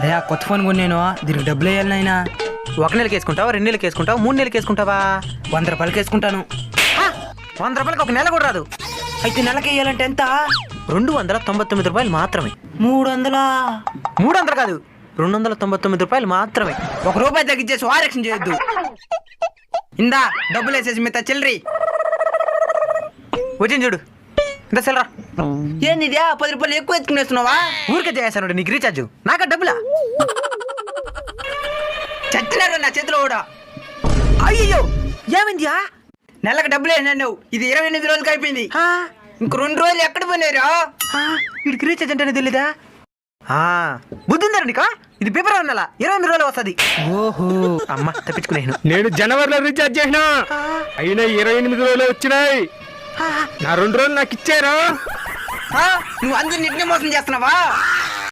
అయ్యా కొత్త ఫోన్ కొన్నాను, దీనికి డబ్బులు వేయాలనైనా. 1 నెలకి వేసుకుంటావా, 2 నెలలకి వేసుకుంటావా, 3 నెలలకి వేసుకుంటావా? 100 రూపాయలకి వేసుకుంటాను. 100 రూపాయలకి 1 నెల కూడా రాదు. అయితే నెలకి వేయాలంటే ఎంత? 299 రూపాయలు మాత్రమే. 300? 300 కాదు, 299 రూపాయలు మాత్రమే. ₹1 తగ్గించేసి వారక్షణ చేయొద్దు. ఇందా డబ్బులు వేసేసి మిగతా చిల్లరి. వచ్చింది చూడు, ఇంత సెలరా. ఏంది ఇదే 10 రూపాయలు ఎక్కువ ఎత్తుకునేస్తున్నావా? ఊరికే చేస్తాను నీకు రీఛార్జ్, నాకా డబ్బులా? చచ్చినారు నా చేతిలో కూడా. అయ్యో ఏమైందియా? నెలకు డబ్బులు వేసినావు, ఇది 28 రోజులకి అయిపోయింది. ఇంక 2 రోజులు ఎక్కడ పోయినారా? వీడికి రీఛార్జ్ అంటేనే తెలీదా? బుద్ధి ఉందా నీకా? ఇది ఫిబ్రవరి నెల 28 రోజులు వస్తుంది. ఓహో, అమ్మ తప్పించుకునేను. నేను జనవరిలో రీఛార్జ్ చేసిన, అయినా 28 రోజులు వచ్చినాయి. నా 2 రోజులు నాకు ఇచ్చారు. నువ్వు అందరిని ఇట్నే మోసం చేస్తున్నావా?